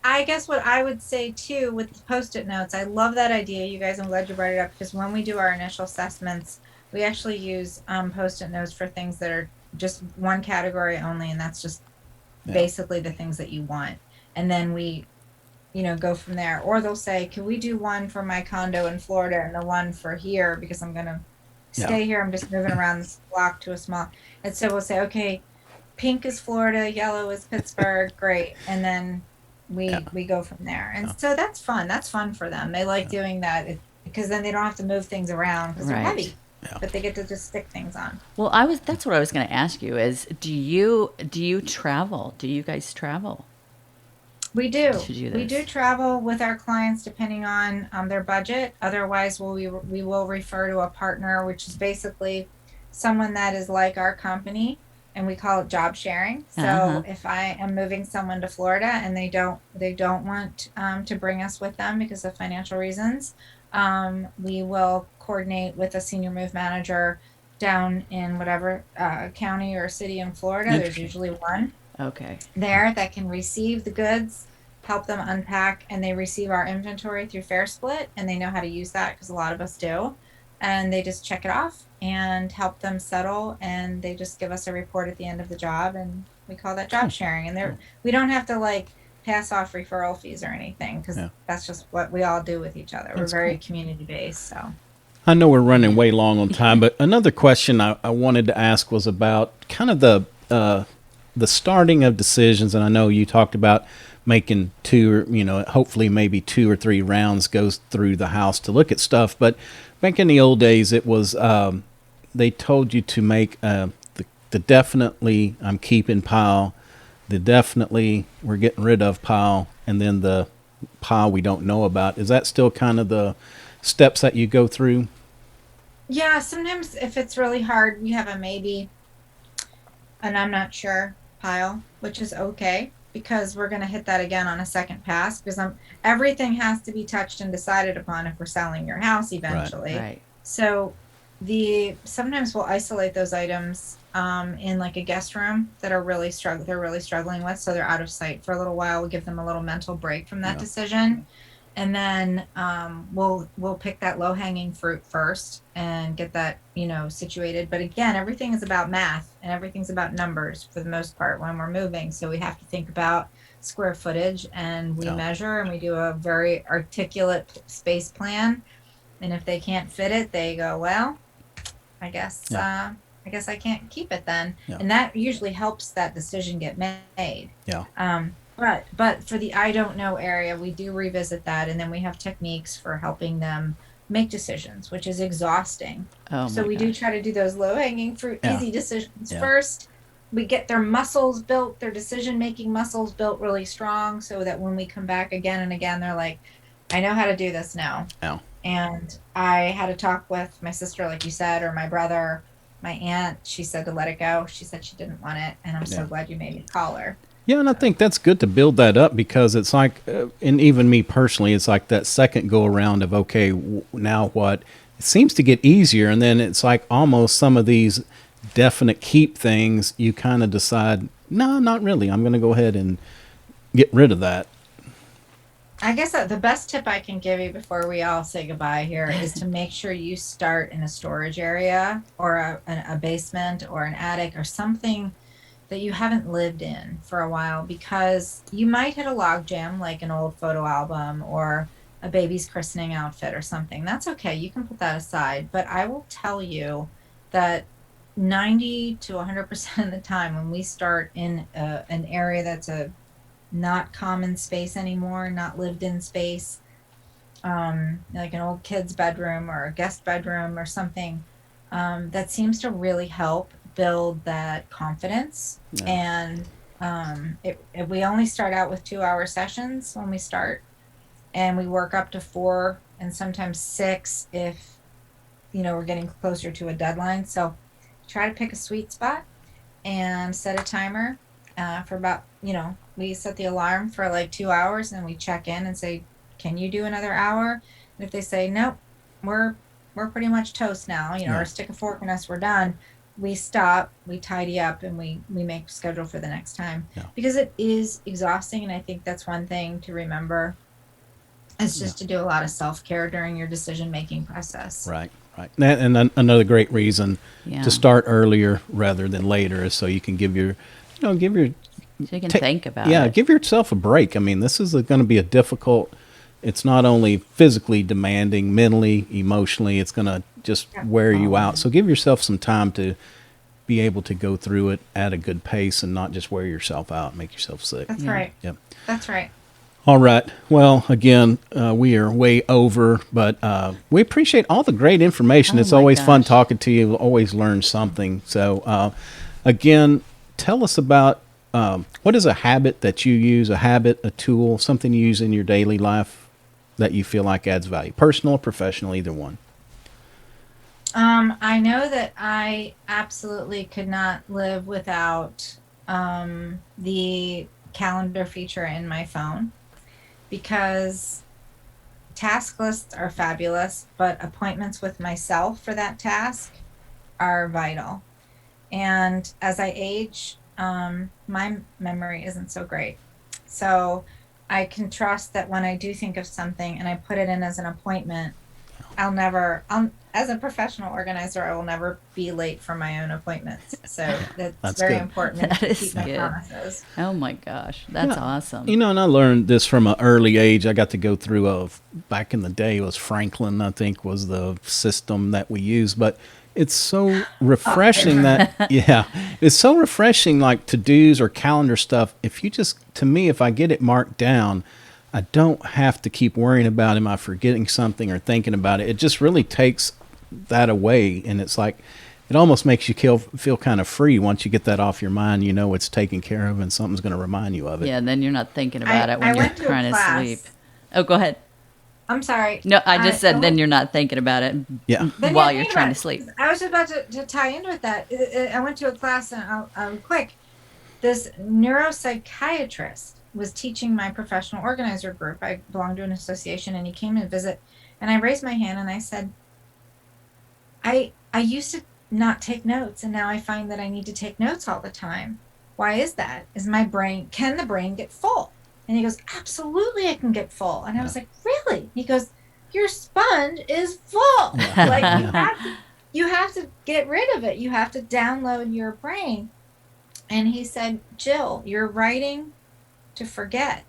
I guess what I would say too with the Post-it notes, I love that idea, you guys. I'm glad you brought it up, because when we do our initial assessments, we actually use Post-it notes for things that are just one category only, and that's just basically the things that you want. And then we, go from there. Or they'll say, can we do one for my condo in Florida and the one for here, because I'm gonna stay here. I'm just moving around this block to a small. And so we'll say, okay, pink is Florida, yellow is Pittsburgh, great. And then we go from there. And so that's fun. That's fun for them. They like doing that because then they don't have to move things around because they're Right. heavy. But they get to just stick things on. Well, that's what I was going to ask you is, do you travel? Do you guys travel? We do. To do We this. do travel with our clients depending on their budget. Otherwise, we will refer to a partner, which is basically someone that is like our company, and we call it job sharing. So Uh-huh. if I am moving someone to Florida and they don't want to bring us with them because of financial reasons, we will coordinate with a senior move manager down in whatever county or city in Florida. There's Interesting. usually one Okay. there that can receive the goods, help them unpack, and they receive our inventory through Fair Split, and they know how to use that because a lot of us do. And they just check it off and help them settle, and they just give us a report at the end of the job, and we call that job sharing. And we don't have to pass off referral fees or anything, because that's just what we all do with each other. That's We're very cool. community based. So I know we're running way long on time, but another question I wanted to ask was about kind of the starting of decisions. And I know you talked about making hopefully maybe 2 or 3 rounds goes through the house to look at stuff. But back in the old days, it was they told you to make the definitely I'm keeping pile, the definitely we're getting rid of pile, and then the pile we don't know about. Is that still kind of the steps that you go through? yeah, sometimes if it's really hard, we have a maybe, and I'm not sure. pile, which is okay because we're going to hit that again on a second pass because everything has to be touched and decided upon if we're selling your house eventually. Right. So sometimes we'll isolate those items in like a guest room that are they're really struggling with, so they're out of sight for a little while. We'll give them a little mental break from that decision, and then we'll pick that low hanging fruit first and get that situated. But again, everything is about math and everything's about numbers for the most part when we're moving. So we have to think about square footage, and we measure and we do a very articulate space plan. And if they can't fit it, they go, well, I guess I can't keep it then. Yeah. And that usually helps that decision get made. Yeah. But for the I don't know area, we do revisit that, and then we have techniques for helping them make decisions, which is exhausting. So we do try to do those low hanging fruit, easy decisions first. We get their muscles built, their decision making muscles built really strong, so that when we come back again and again, they're like, I know how to do this now. Yeah. And I had a talk with my sister, like you said, or my brother, my aunt. She said to let it go. She said she didn't want it. And I'm so glad you made me call her. Yeah, and I think that's good to build that up because it's like, and even me personally, it's like that second go around of, okay, now what? It seems to get easier. And then it's like almost some of these definite keep things, you kind of decide, no, not really. I'm going to go ahead and get rid of that. I guess the best tip I can give you before we all say goodbye here is to make sure you start in a storage area or a basement or an attic or something that you haven't lived in for a while, because you might hit a log jam like an old photo album or a baby's christening outfit or something. That's okay. You can put that aside. But I will tell you that 90 to 100% of the time when we start in an area that's a not common space anymore, not lived in space, like an old kid's bedroom or a guest bedroom or something, that seems to really help build that confidence. And we only start out with 2-hour sessions when we start, and we work up to 4 and sometimes 6 if we're getting closer to a deadline. So try to pick a sweet spot and set a timer for about we set the alarm for like 2 hours, and then we check in and say, can you do another hour? And if they say, nope, we're pretty much toast now, or stick a fork in us, we're done, we stop, we tidy up, and we make schedule for the next time. Because it is exhausting. And I think that's one thing to remember, is just to do a lot of self-care during your decision-making process. Right. And another great reason to start earlier rather than later is so you can give your so you can think about it. Yeah, give yourself a break. I mean, this is going to be a difficult, it's not only physically demanding, mentally, emotionally, it's going to just wear you out. So give yourself some time to be able to go through it at a good pace and not just wear yourself out and make yourself sick. That's right. Yep. That's right. All right. Well, again, we are way over, but we appreciate all the great information. It's always fun talking to you. We'll always learn something. So, again, tell us about what is a habit that you use, a tool, something you use in your daily life that you feel like adds value, personal or professional, either one. I know that I absolutely could not live without the calendar feature in my phone, because task lists are fabulous, but appointments with myself for that task are vital. And as I age, my memory isn't so great. So I can trust that when I do think of something and I put it in as an appointment, as a professional organizer, I will never be late for my own appointments. So that's very good. important to keep my promises. Oh my gosh, that's awesome. And I learned this from an early age. I got to go through back in the day, it was Franklin, I think, was the system that we used. But it's so refreshing it's so refreshing, like to-dos or calendar stuff. If I get it marked down, I don't have to keep worrying about, am I forgetting something or thinking about it. It just really takes that away. And it's like, it almost makes you feel kind of free once you get that off your mind. It's taken care of and something's going to remind you of it. Yeah, and then you're not thinking about it when you're trying to sleep. Oh, go ahead. I'm sorry. No, I just said then you're not thinking about it while you're trying to sleep. I was about to tie in with that. I went to a class, and I'll quick. this neuropsychiatrist was teaching my professional organizer group. I belong to an association, and he came to visit, and I raised my hand and I said, I used to not take notes, and now I find that I need to take notes all the time. Why is that? Can the brain get full? And he goes, absolutely, it can get full. And I was like, really? He goes, your sponge is full. Like you have to get rid of it. You have to download your brain. And he said, Jill, you're writing to forget,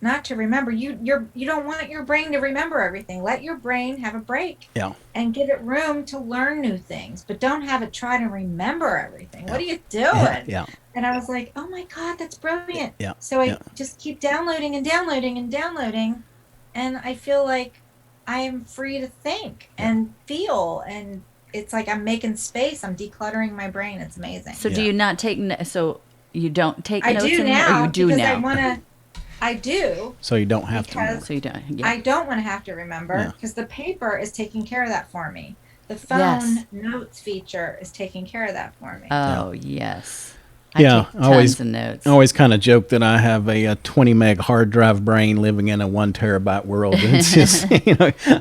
not to remember. You don't want your brain to remember everything. Let your brain have a break. Yeah. And give it room to learn new things, but don't have it try to remember everything. What are you doing? Yeah. And I was like, oh my God, that's brilliant. Yeah. So I just keep downloading and downloading and downloading. And I feel like I am free to think and feel. And it's like I'm making space. I'm decluttering my brain. It's amazing. So do you not take, so you don't take notes do anymore? now, Or you do because now? I do. So you don't have to. So you don't. Yeah. I don't want to have to remember because the paper is taking care of that for me. The phone notes feature is taking care of that for me. Oh, yes. I Yeah, take tons of notes. I always kind of joke that I have a 20 meg hard drive brain living in a 1 terabyte world. It's just,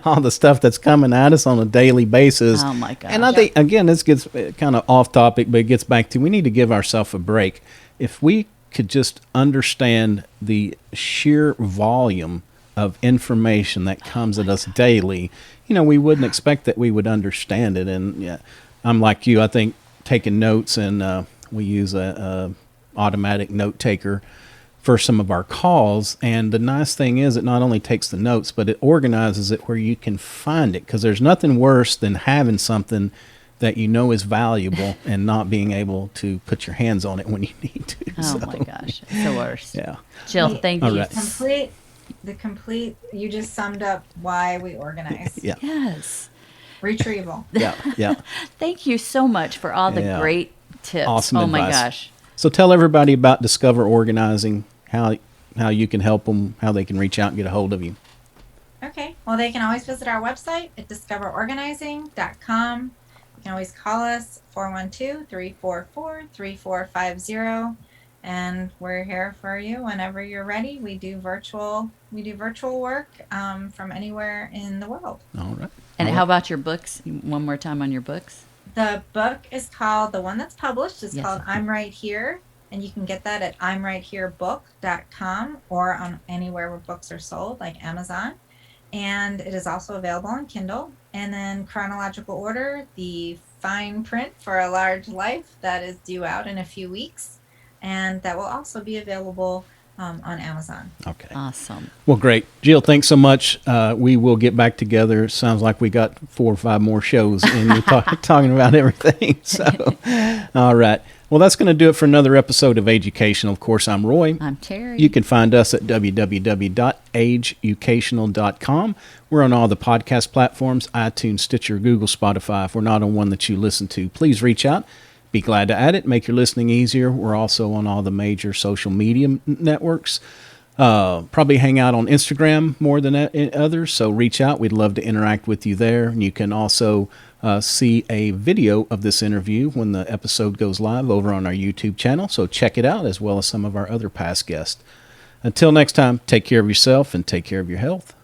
all the stuff that's coming at us on a daily basis. Oh my gosh. And I think, again, this gets kind of off topic, but it gets back to we need to give ourselves a break. If we could just understand the sheer volume of information that comes at us daily, we wouldn't expect that we would understand it. And I'm like you, I think taking notes, and we use a automatic note taker for some of our calls. And the nice thing is it not only takes the notes, but it organizes it where you can find it, because there's nothing worse than having something that is valuable and not being able to put your hands on it when you need to. Oh my gosh, it's the worst. Yeah. Jill, thank you. Right. You just summed up why we organize. Yeah. Yes. Retrieval. Yeah. Thank you so much for all the great tips. Awesome Oh my advice. gosh. So tell everybody about Discover Organizing, how you can help them, how they can reach out and get a hold of you. Okay. Well, they can always visit our website at discoverorganizing.com. You can always call us 412-344-3450, and we're here for you whenever you're ready. We do virtual work from anywhere in the world. All right. And how about your books? One more time on your books. The book is called, the one that's published is Yes. called I'm Right Here, and you can get that at I'mRightHereBook.com or on anywhere where books are sold, like Amazon. And it is also available on Kindle. And then Chronological Order, the fine print for a large life, that is due out in a few weeks. And that will also be available on Amazon. Okay. Awesome. Well, great. Jill, thanks so much. We will get back together. Sounds like we got 4 or 5 more shows and we're talking about everything. So, all right. Well, that's going to do it for another episode of Educational. Of course, I'm Roy. I'm Terry. You can find us at www.ageeducational.com. We're on all the podcast platforms, iTunes, Stitcher, Google, Spotify. If we're not on one that you listen to, please reach out. Be glad to add it. Make your listening easier. We're also on all the major social media networks. Probably hang out on Instagram more than others, so reach out. We'd love to interact with you there. And you can also see a video of this interview when the episode goes live over on our YouTube channel, so check it out, as well as some of our other past guests. Until next time, take care of yourself and take care of your health.